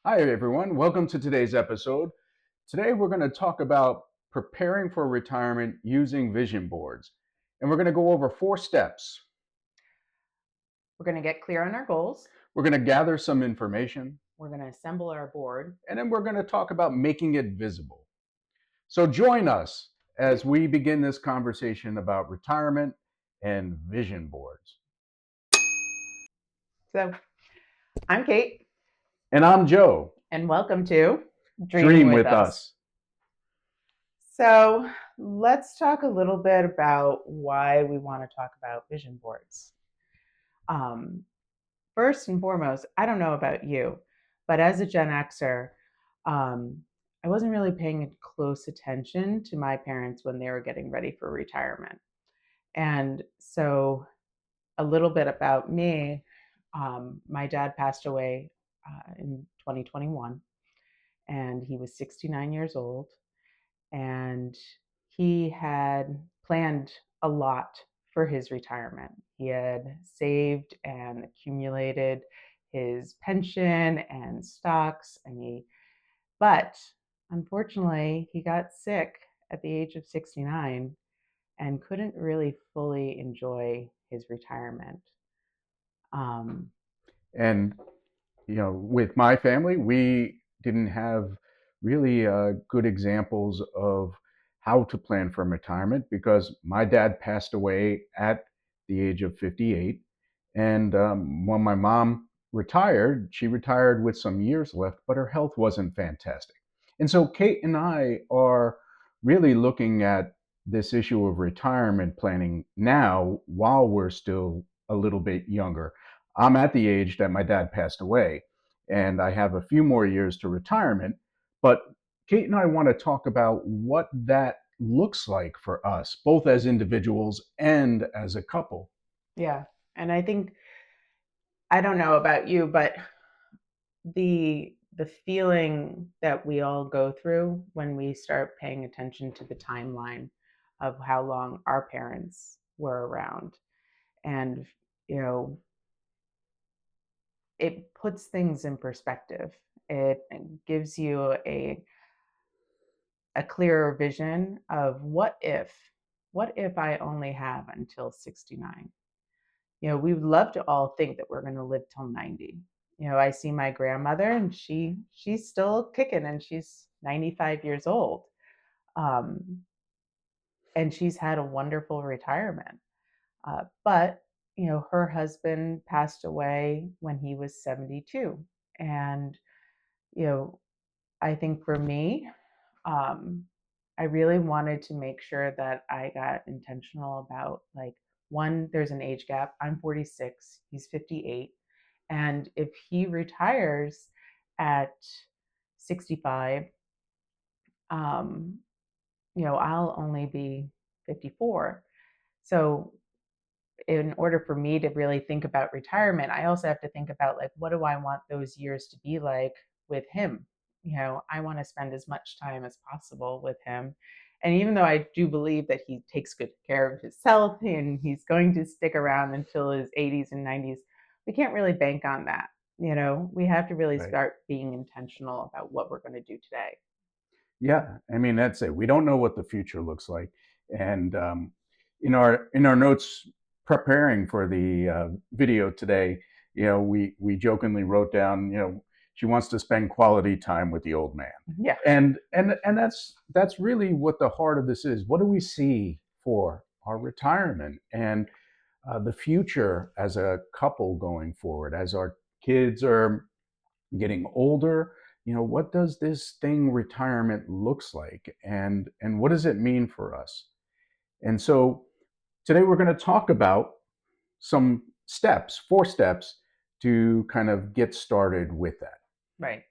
Hi, everyone. Welcome to today's episode. Today, we're going to talk about preparing for retirement using vision boards. And we're going to go over 4 steps. We're going to get clear on our goals. We're going to gather some information, We're going to assemble our board. and then we're going to talk about making it visible. So, join us as we begin this conversation about retirement and vision boards. So, I'm Kate, And I'm Joe. and welcome to Dream Dream with with Us. us. So, let's talk a little bit about why we want to talk about vision boards. First and foremost, I don't know about you, but as a Gen Xer, I wasn't really paying close attention to my parents when they were getting ready for retirement. And so, a little bit about me. My dad passed away in 2021, and he was 69 years old. And he had planned a lot for his retirement. He had saved and accumulated his pension and stocks, but unfortunately, he got sick at the age of 69 and couldn't really fully enjoy his retirement. Um, And with my family, we didn't have really good examples of how to plan for retirement because my dad passed away at the age of 58. And when my mom retired, she retired with some years left, but her health wasn't fantastic. And so Kate and I are really looking at this issue of retirement planning now while we're still a little bit younger. I'm at the age that my dad passed away, and I have a few more years to retirement. But Kate and I want to talk about what that looks like for us, both as individuals and as a couple. yeah. And I think, I don't know about you, but the feeling that we all go through when we start paying attention to the timeline of how long our parents were around, and you know it puts things in perspective. It gives you a clearer vision of what if I only have until 69. We would love to all think that we're going to live till 90. I see my grandmother, and she's still kicking, and she's 95 years old. Um, and she's had a wonderful retirement. But her husband passed away when he was 72. And you know, I think for me, um, I really wanted to make sure that I got intentional about, like, one, there's an age gap. I'm 46, he's 58. And if he retires at 65, um, I'll only be 54. So, in order for me to really think about retirement, I also have to think about, like, what do I want those years to be like with him? I want to spend as much time as possible with him. And even though I do believe that he takes good care of his health and he's going to stick around until his 80s and 90s, we can't really bank on that. We have to really Right. start being intentional about what we're going to do today. Yeah, I mean that's it. We don't know what the future looks like, and in our notes preparing for the video today, we jokingly wrote down, she wants to spend quality time with the old man, Yeah. and that's really what the heart of this is. What do we see for our retirement and the future as a couple going forward, as our kids are getting older? What does this thing retirement looks like, and what does it mean for us? And so today we're going to talk about some steps, 4 steps, to kind of get started with that. Right.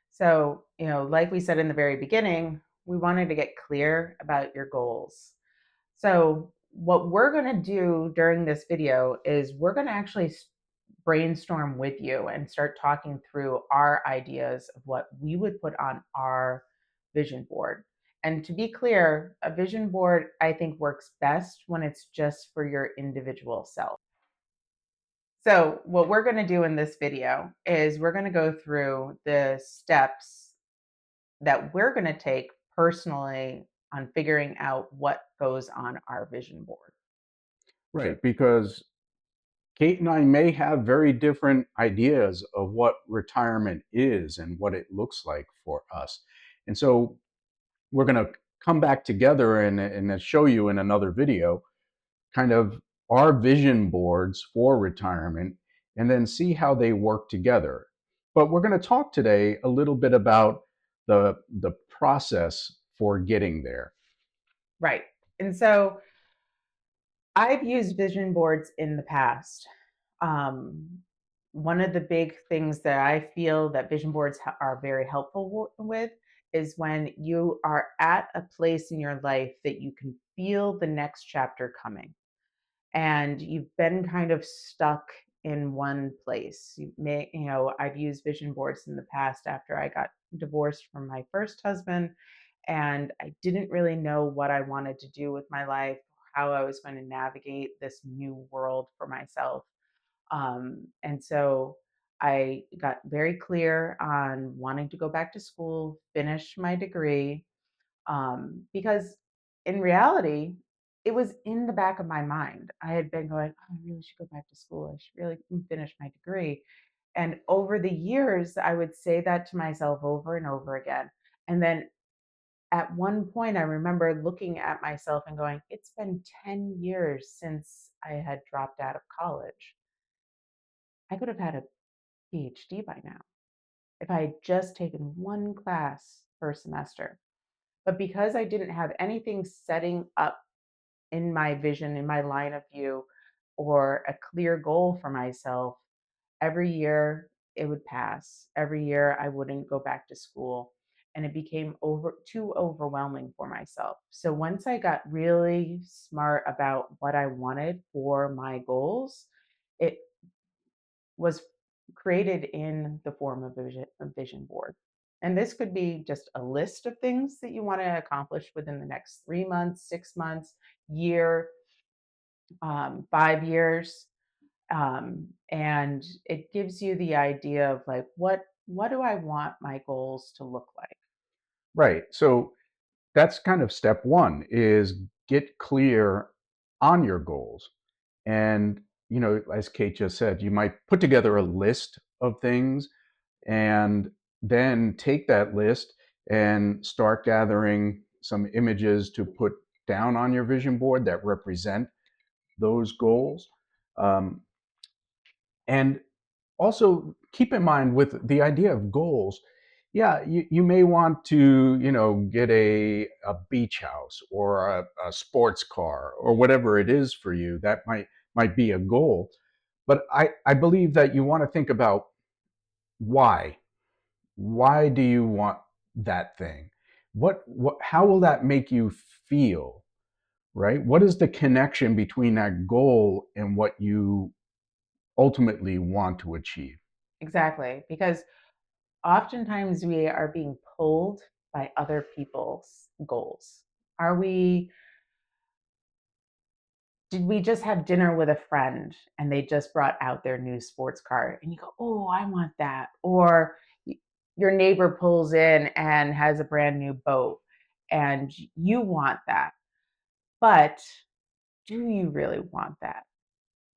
So, like we said in the very beginning, we wanted to get clear about your goals. So, what we're going to do during this video is we're going to actually brainstorm with you and start talking through our ideas of what we would put on our vision board. And to be clear, a vision board, I think, works best when it's just for your individual self. So, what we're going to do in this video is we're going to go through the steps that we're going to take personally on figuring out what goes on our vision board. Right, because Kate and I may have very different ideas of what retirement is and what it looks like for us. And so we're going to come back together and show you in another video kind of our vision boards for retirement and then see how they work together. But we're going to talk today a little bit about the process for getting there. Right. And so I've used vision boards in the past. Um, One of the big things that I feel that vision boards are very helpful with is when you are at a place in your life that you can feel the next chapter coming and you've been kind of stuck in one place. I've used vision boards in the past after I got divorced from my first husband, and I didn't really know what I wanted to do with my life, how I was going to navigate this new world for myself. And so I got very clear on wanting to go back to school, finish my degree, because in reality, it was in the back of my mind. I had been going, oh, I really should go back to school. I should really finish my degree. And over the years, I would say that to myself over and over again. And then at one point, I remember looking at myself and going, it's been 10 years since I had dropped out of college. I could have had a PhD by now if I had just taken one class per semester. But because I didn't have anything setting up in my vision, in my line of view, or a clear goal for myself, every year it would pass. Every year I wouldn't go back to school. And it became too overwhelming for myself. So once I got really smart about what I wanted for my goals, it was created in the form of a vision board. And this could be just a list of things that you want to accomplish within the next 3 months, 6 months, year, 5 years. And it gives you the idea of like, what do I want my goals to look like? Right. So that's kind of step one is get clear on your goals. And, as Kate just said, you might put together a list of things and then take that list and start gathering some images to put down on your vision board that represent those goals. Um, and also keep in mind with the idea of goals, yeah, you may want to, get a beach house or a sports car or whatever it is for you. That might be a goal. But I believe that you want to think about why. Why do you want that thing? What how will that make you feel? Right? What is the connection between that goal and what you ultimately want to achieve? Exactly. Because oftentimes we are being pulled by other people's goals. Are we Did we just have dinner with a friend and they just brought out their new sports car and you go, "Oh, I want that." Or your neighbor pulls in and has a brand new boat and you want that. But do you really want that?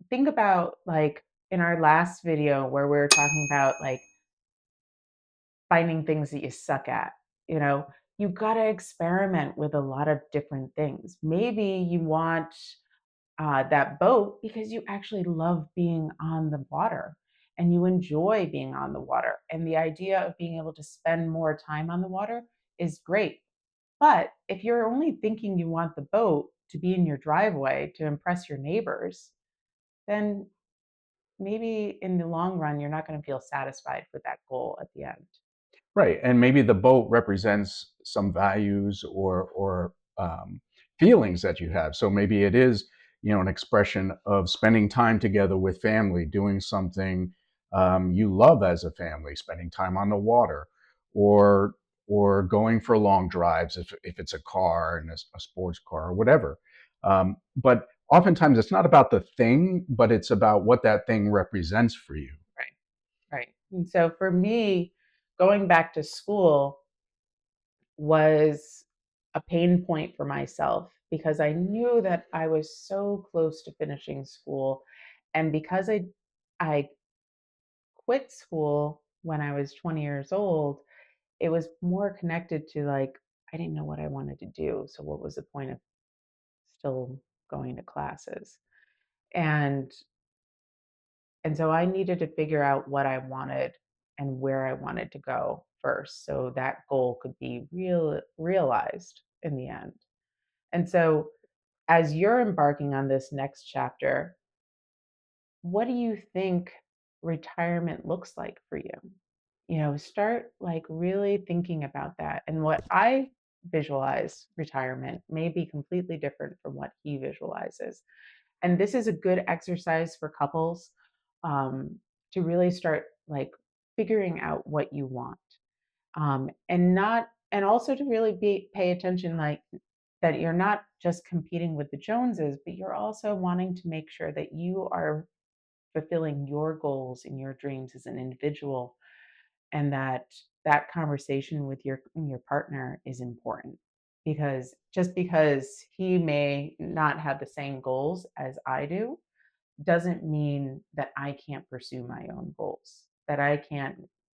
Think about like in our last video where we were talking about like finding things that you suck at, you know, you got to experiment with a lot of different things. Maybe you want that boat because you actually love being on the water and you enjoy being on the water. And the idea of being able to spend more time on the water is great. But if you're only thinking you want the boat to be in your driveway to impress your neighbors, then maybe in the long run, you're not going to feel satisfied with that goal at the end. Right, and maybe the boat represents some values or feelings that you have. So maybe it is, an expression of spending time together with family, doing something you love as a family, spending time on the water, or going for long drives if it's a car and a sports car or whatever. But oftentimes it's not about the thing, but it's about what that thing represents for you. Right. Right. And so for me, going back to school was a pain point for myself because I knew that I was so close to finishing school. And because I quit school when I was 20 years old, it was more connected to like I didn't know what I wanted to do. So what was the point of still going to classes? And and so I needed to figure out what I wanted and where I wanted to go first so that goal could be realized in the end. And so as you're embarking on this next chapter, what do you think retirement looks like for you? Start like really thinking about that. And what I visualize retirement may be completely different from what he visualizes. And this is a good exercise for couples um, to really start like figuring out what you want and not and also to really be pay attention like that you're not just competing with the Joneses, but you're also wanting to make sure that you are fulfilling your goals and your dreams as an individual and that conversation with your partner is important because just because he may not have the same goals as I do doesn't mean that I can't pursue my own goals, that I can't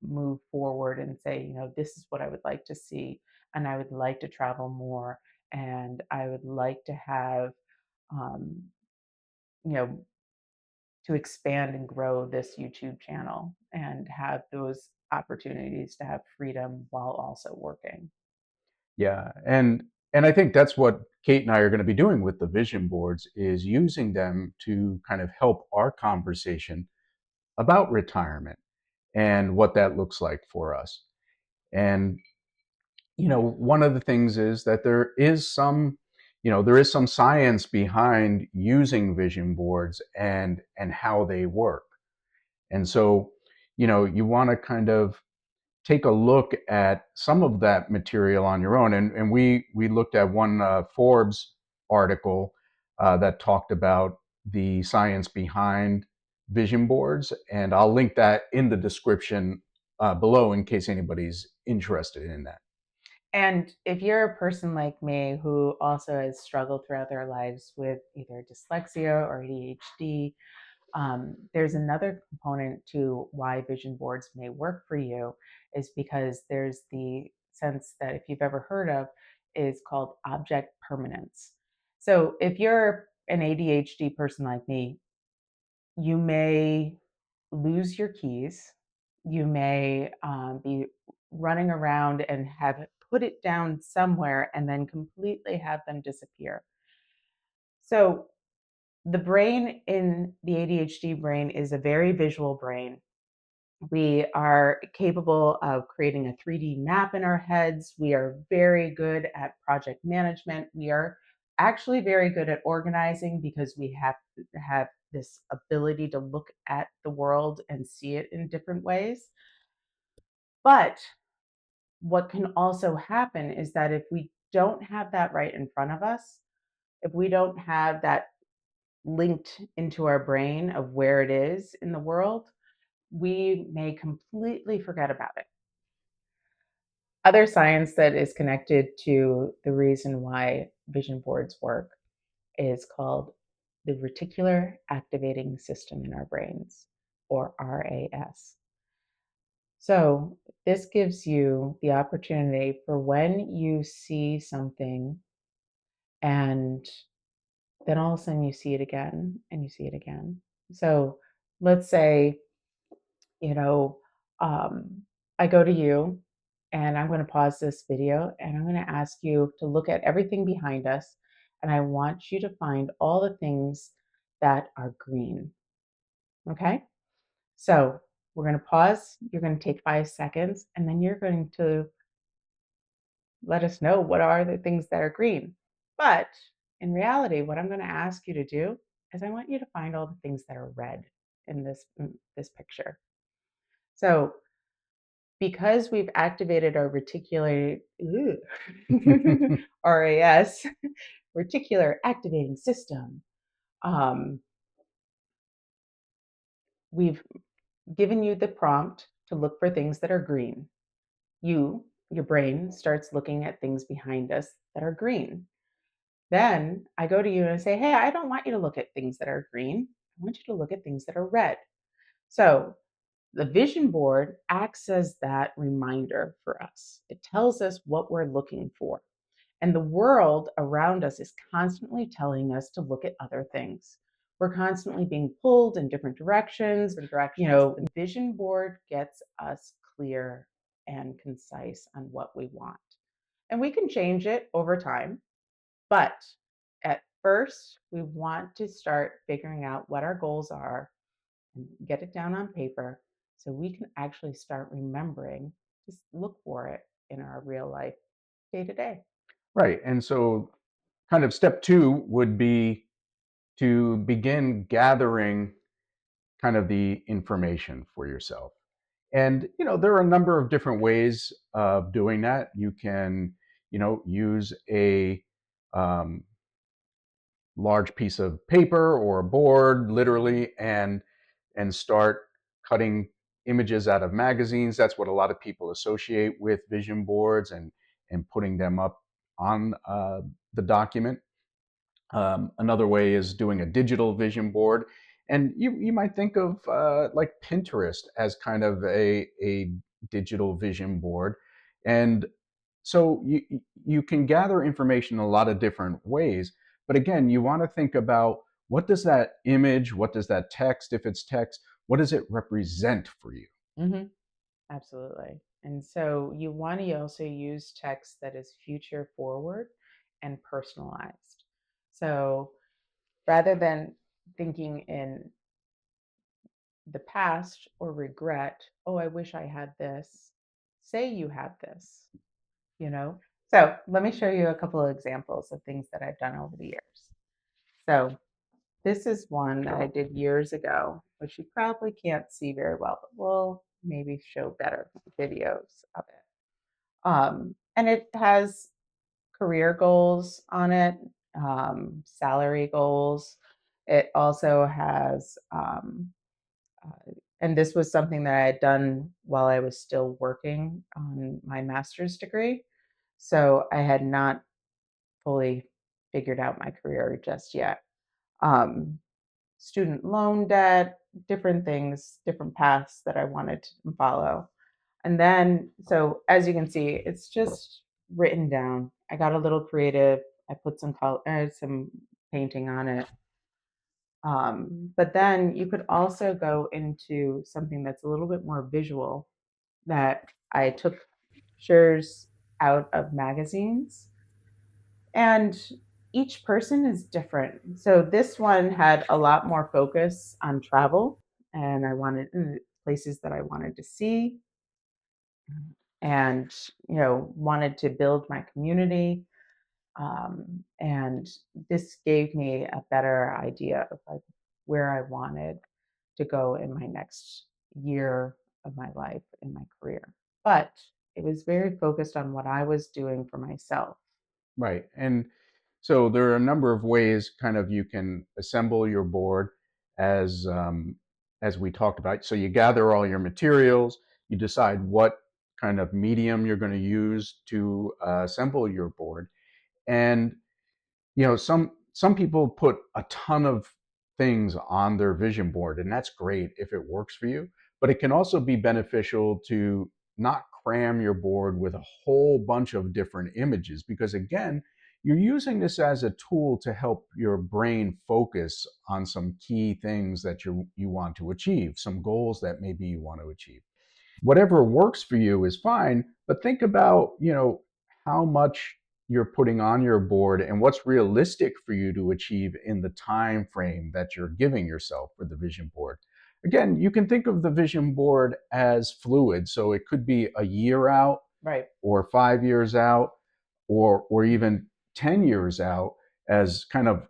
move forward and say, this is what I would like to see. And I would like to travel more. And I would like to have, um, you know, to expand and grow this YouTube channel and have those opportunities to have freedom while also working. Yeah, and I think that's what Kate and I are going to be doing with the vision boards is using them to kind of help our conversation about retirement and what that looks like for us. And one of the things is that there is some science behind using vision boards and how they work. And so, you want to kind of take a look at some of that material on your own. And we looked at one Forbes article that talked about the science behind vision boards, and I'll link that in the description below in case anybody's interested in that. And if you're a person like me who also has struggled throughout their lives with either dyslexia or ADHD, there's another component to why vision boards may work for you is because there's the sense that if you've ever heard of is called object permanence. So if you're an ADHD person like me, you may lose your keys. You may be running around and have put it down somewhere and then completely have them disappear. So the brain in the ADHD brain is a very visual brain. We are capable of creating a 3D map in our heads. We are very good at project management. We are actually very good at organizing because we have to have this ability to look at the world and see it in different ways. But what can also happen is that if we don't have that right in front of us, if we don't have that linked into our brain of where it is in the world, we may completely forget about it. Other science that is connected to the reason why vision boards work is called the reticular activating system in our brains, or RAS. So, this gives you the opportunity for when you see something and then all of a sudden you see it again and you see it again. So, let's say you know, um, I go to you and I'm going to pause this video and I'm going to ask you to look at everything behind us. And I want you to find all the things that are green. Okay. So we're going to pause. You're going to take 5 seconds and then you're going to let us know what are the things that are green. But in reality, what I'm going to ask you to do is I want you to find all the things that are red in this picture. So because we've activated our reticular RAS, reticular activating system, Um, we've given you the prompt to look for things that are green. Your brain starts looking at things behind us that are green. Then I go to you and I say, hey, I don't want you to look at things that are green. I want you to look at things that are red. So the vision board acts as that reminder for us. It tells us what we're looking for. And the world around us is constantly telling us to look at other things. We're constantly being pulled in different directions. The vision board gets us clear and concise on what we want. And we can change it over time. But at first, we want to start figuring out what our goals are and get it down on paper so we can actually start remembering to look for it in our real life day to day. Right. And so, kind of step two would be to begin gathering kind of the information for yourself. And, there are a number of different ways of doing that. You can, use a um, large piece of paper or a board, literally, and start cutting images out of magazines. That's what a lot of people associate with vision boards, and putting them up on the document. Another way is doing a digital vision board. And you might think of like Pinterest as kind of a digital vision board. And so you can gather information in a lot of different ways. But again, you want to think about, what does that image, what does that text, if it's text, what does it represent for you? Hmm. Absolutely. And so you want to also use text that is future forward and personalized. So rather than thinking in the past or regret, oh, I wish I had this, say you have this, you know? So let me show you a couple of examples of things that I've done over the years. So this is one that I did years ago, which you probably can't see very well, but we'll maybe show better videos of it. And it has career goals on it, salary goals. It also has, and this was something that I had done while I was still working on my master's degree. So I had not fully figured out my career just yet. Um, Student loan debt, different things, different paths that I wanted to follow. And then, so as you can see, it's just written down. I got a little creative. I put some color, some painting on it. But then you could also go into something that's a little bit more visual. That I took pictures out of magazines, and each person is different. So this one had a lot more focus on travel, and I wanted places that I wanted to see, and wanted to build my community. And this gave me a better idea of like where I wanted to go in my next year of my life in my career. But it was very focused on what I was doing for myself. Right. And so there are a number of ways kind of you can assemble your board, as we talked about. So you gather all your materials, you decide what kind of medium you're going to use to assemble your board. And some people put a ton of things on their vision board, and that's great if it works for you. But it can also be beneficial to not cram your board with a whole bunch of different images, because again, you're using this as a tool to help your brain focus on some key things that you want to achieve, some goals that maybe you want to achieve. Whatever works for you is fine, but think about, how much you're putting on your board and what's realistic for you to achieve in the time frame that you're giving yourself for the vision board. Again, you can think of the vision board as fluid, so it could be a year out Right. or 5 years out, or even 10 years out, as kind of,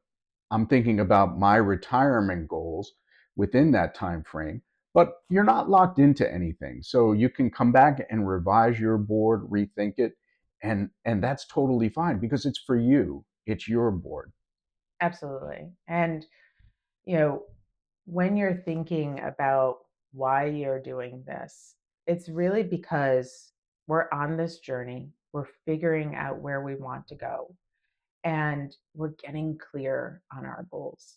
I'm thinking about my retirement goals within that time frame. But you're not locked into anything, so you can come back and revise your board, rethink it, and that's totally fine, because it's for you, it's your board. Absolutely. And You know, when you're thinking about why you're doing this, it's really because we're on this journey. We're figuring out where we want to go and we're getting clear on our goals.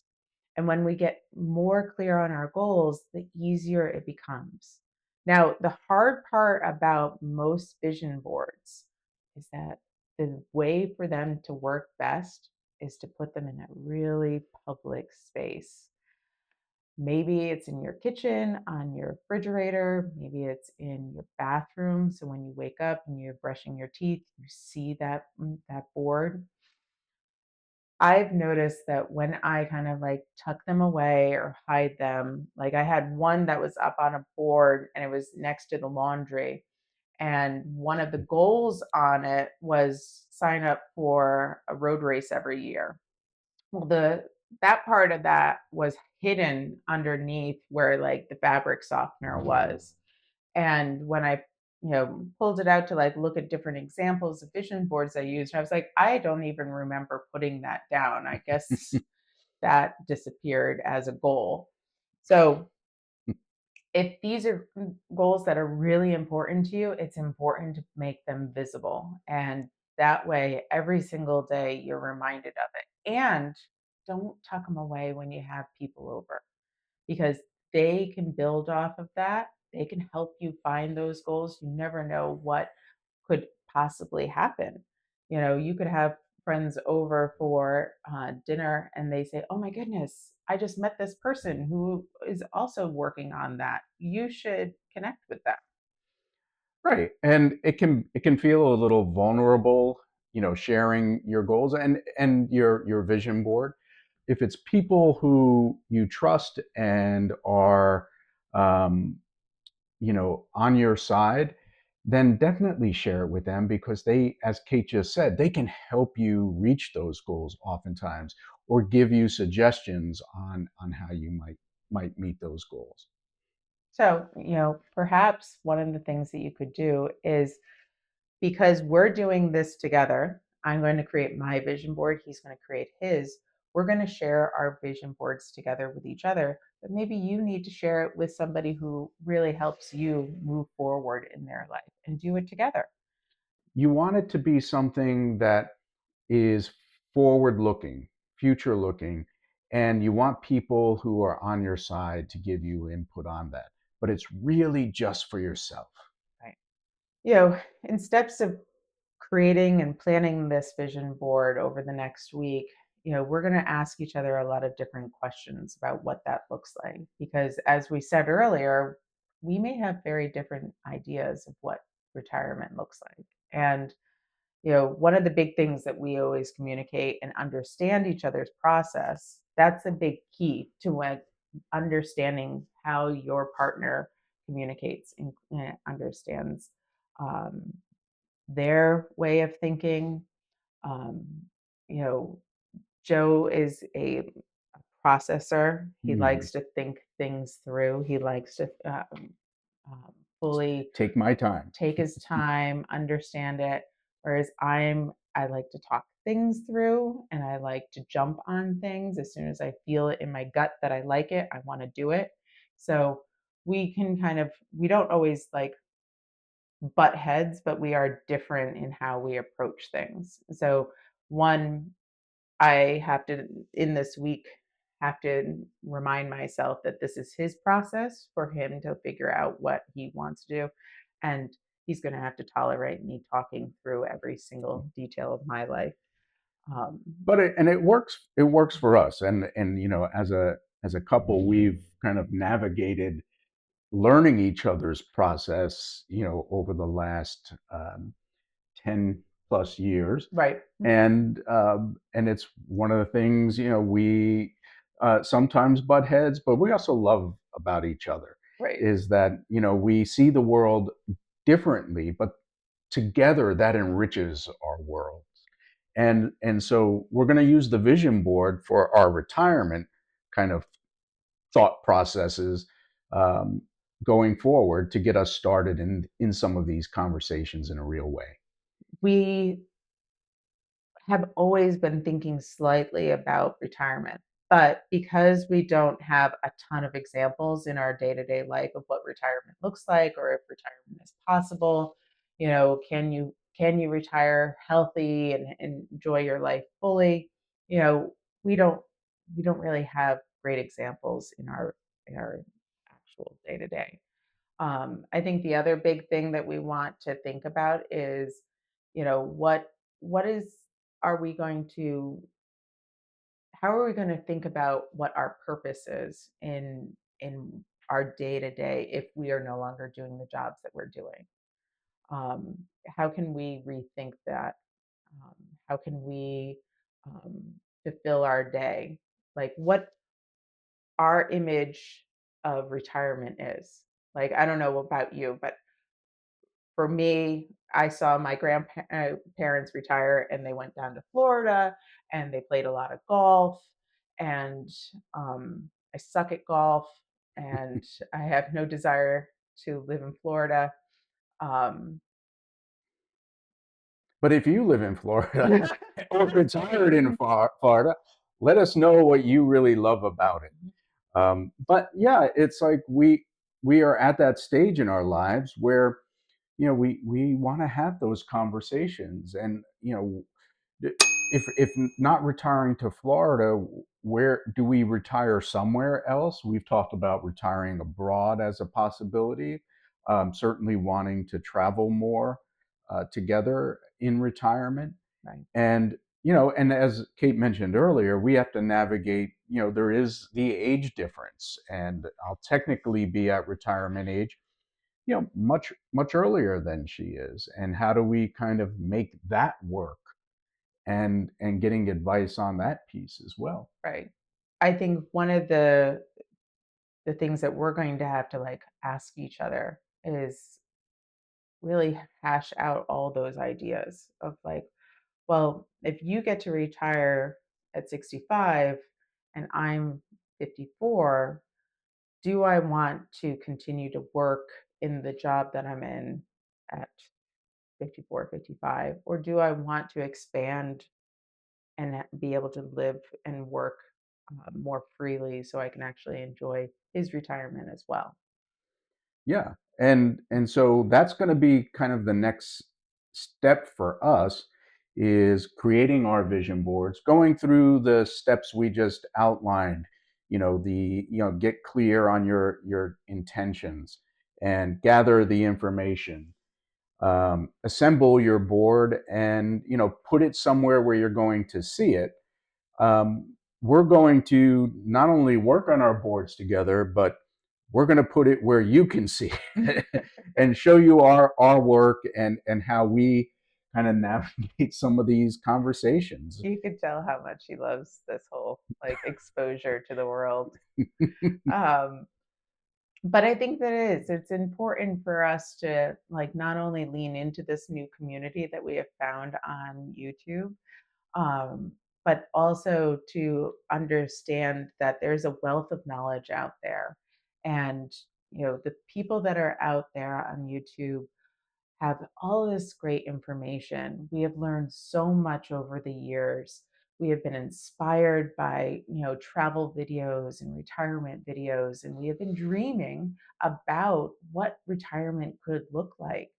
And when we get more clear on our goals, the easier it becomes. Now, the hard part about most vision boards is that the way for them to work best is to put them in a really public space. Maybe it's in your kitchen, on your refrigerator, maybe it's in your bathroom. So when you wake up and you're brushing your teeth, you see that board. I've noticed that when I kind of like tuck them away or hide them, like I had one that was up on a board and it was next to the laundry. And one of the goals on it was sign up for a road race every year. Well, the that part of that was hidden underneath where like the fabric softener was. And when I, pulled it out to like look at different examples of vision boards I used, I was like, I don't even remember putting that down. I guess that disappeared as a goal. So if these are goals that are really important to you, it's important to make them visible. And that way, every single day, you're reminded of it. And don't tuck them away when you have people over because they can build off of that. They can help you find those goals. You never know what could possibly happen. You could have friends over for dinner and they say, "Oh my goodness, I just met this person who is also working on that. You should connect with them." Right. And it can feel a little vulnerable, sharing your goals and your vision board. If it's people who you trust and are on your side, then definitely share it with them because they, as Kate just said, they can help you reach those goals oftentimes or give you suggestions on how you might meet those goals. So, perhaps one of the things that you could do is, because we're doing this together, I'm going to create my vision board. He's going to create his. We're going to share our vision boards together with each other. But maybe you need to share it with somebody who really helps you move forward in their life and do it together. You want it to be something that is forward looking, future looking, and you want people who are on your side to give you input on that. But it's really just for yourself. Right. In steps of creating and planning this vision board over the next week, we're going to ask each other a lot of different questions about what that looks like. Because as we said earlier, we may have very different ideas of what retirement looks like. And, one of the big things that we always communicate and understand each other's process, that's a big key to like understanding how your partner communicates and understands um, their way of thinking. Um, you know, Joe is a processor. He Mhm. likes to think things through. He likes to fully Take my time. take his time, understand it. Whereas I like to talk things through and I like to jump on things as soon as I feel it in my gut that I like it. I want to do it. So we don't always like butt heads, but we are different in how we approach things. So one, I have to in this week have to remind myself that this is his process for him to figure out what he wants to do. And he's going to have to tolerate me talking through every single detail of my life. Um, But it works for us, and as a couple, we've kind of navigated learning each other's process, over the last 10 plus years. right, And it's one of the things, we sometimes butt heads, but we also love about each other right. is that, we see the world differently, but together that enriches our world. And so we're going to use the vision board for our retirement kind of thought processes, um, going forward to get us started in some of these conversations in a real way. We have always been thinking slightly about retirement. But because we don't have a ton of examples in our day-to-day life of what retirement looks like or if retirement is possible, can you retire healthy and enjoy your life fully? You know, we don't we don't really have great examples in our actual day-to-day. I think the other big thing that we want to think about is, what is are we going to how are we going to think about what our purpose is in our day to day if we are no longer doing the jobs that we're doing? Um, how can we rethink that? Um, how can we um, fulfill our day? Like what our image of retirement is. Like I don't know about you, but for me, I saw my grandparents retire and they went down to Florida and they played a lot of golf. And I suck at golf and I have no desire to live in Florida. Um, But if you live in Florida or retired in Florida, let us know what you really love about it. But yeah, it's like we are at that stage in our lives where we want to have those conversations, and if not retiring to Florida, where do we retire somewhere else? We've talked about retiring abroad as a possibility. Certainly wanting to travel more together in retirement, right, and and as Kate mentioned earlier, we have to navigate. There is the age difference, and I'll technically be at retirement age, much earlier than she is, and how do we kind of make that work, and getting advice on that piece as well. right. I think one of the things that we're going to have to like ask each other is really hash out all those ideas of like, well, if you get to retire at 65 and I'm 54, do I want to continue to work in the job that I'm in at 54, 55, or do I want to expand and be able to live and work more freely so I can actually enjoy his retirement as well? Yeah, and so that's going to be kind of the next step for us, is creating our vision boards, going through the steps we just outlined. Get clear on your intentions and gather the information. Assemble your board, and put it somewhere where you're going to see it. We're going to not only work on our boards together, but we're going to put it where you can see it and show you our work, and how we kind of navigate some of these conversations. You could tell how much he loves this whole like exposure to the world. Um, but I think that it's important for us to like not only lean into this new community that we have found on YouTube, um, but also to understand that there's a wealth of knowledge out there. And, the people that are out there on YouTube have all this great information. We have learned so much over the years. We have been inspired by, travel videos and retirement videos, and we have been dreaming about what retirement could look like.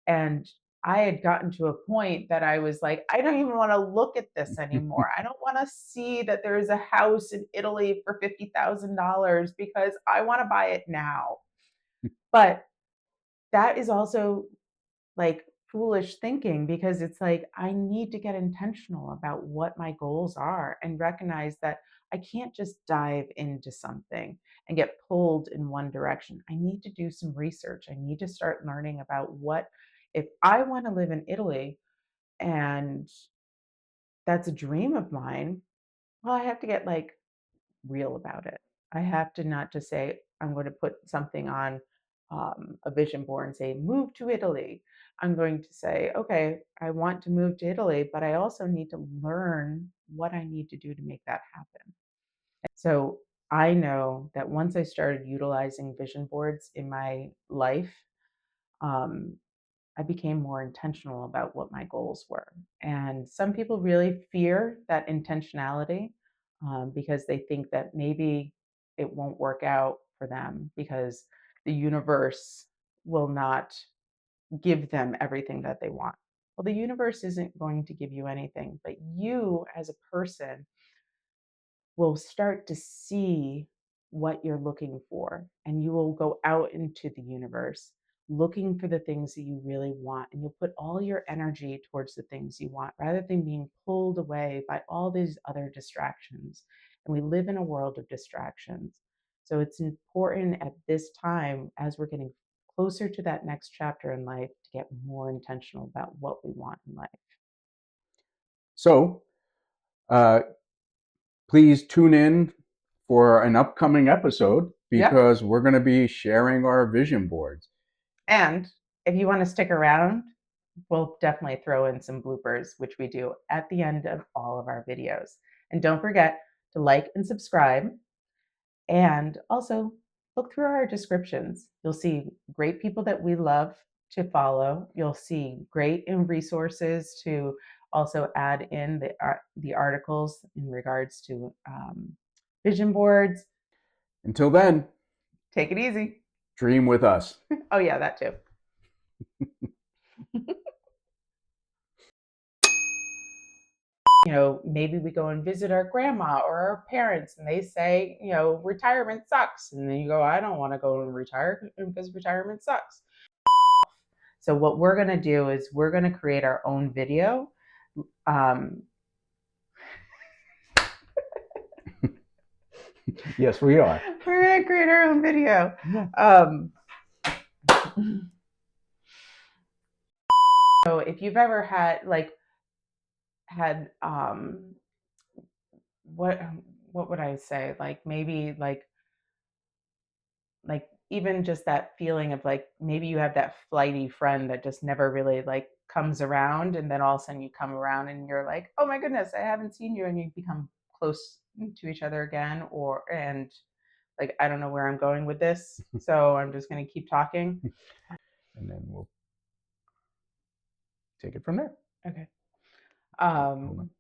And I had gotten to a point that I was like, I don't even want to look at this anymore. I don't want to see that there is a house in Italy for $50,000 because I want to buy it now. But that is also like foolish thinking because it's like I need to get intentional about what my goals are and recognize that I can't just dive into something and get pulled in one direction. I need to do some research. I need to start learning about what if I want to live in Italy and that's a dream of mine, well, I have to get like real about it. I have to not just say, I'm going to put something on a vision board and say, move to Italy. I'm going to say, okay, I want to move to Italy, but I also need to learn what I need to do to make that happen. So I know that once I started utilizing vision boards in my life, um, I became more intentional about what my goals were. And some people really fear that intentionality. because they think that maybe it won't work out for them because the universe will not give them everything that they want. Well, the universe isn't going to give you anything, but you as a person will start to see what you're looking for, and you will go out into the universe looking for the things that you really want, and you'll put all your energy towards the things you want rather than being pulled away by all these other distractions. And we live in a world of distractions, so it's important at this time, as we're getting closer to that next chapter in life, to get more intentional about what we want in life. So uh, please tune in for an upcoming episode Yep. because we're going to be sharing our vision boards. And if you want to stick around, we'll definitely throw in some bloopers, which we do at the end of all of our videos. And don't forget to like and subscribe. And also look through our descriptions. You'll see great people that we love to follow. You'll see great resources to also add in the articles in regards to vision boards. Until then, Take it easy. dream with us. Oh, yeah, that too. Maybe we go and visit our grandma or our parents and they say, retirement sucks. And then you go, I don't want to go and retire because retirement sucks. So what we're going to do is we're going to create our own video. Yes, we are. We're going to create our own video. So if you've ever had what would I say? Like maybe like even just that feeling of like maybe you have that flighty friend that just never really like comes around, and then all of a sudden you come around and you're like, oh my goodness, I haven't seen you, and you become close to each other again. And like, I don't know where I'm going with this, so I'm just going to keep talking. And then we'll take it from there. Okay. Hold on.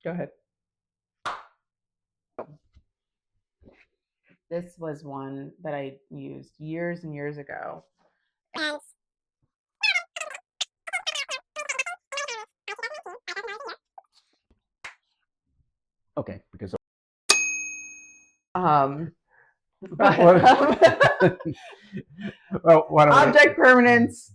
Go ahead. This was one that I used years and years ago. Okay, because But, well, object permanence.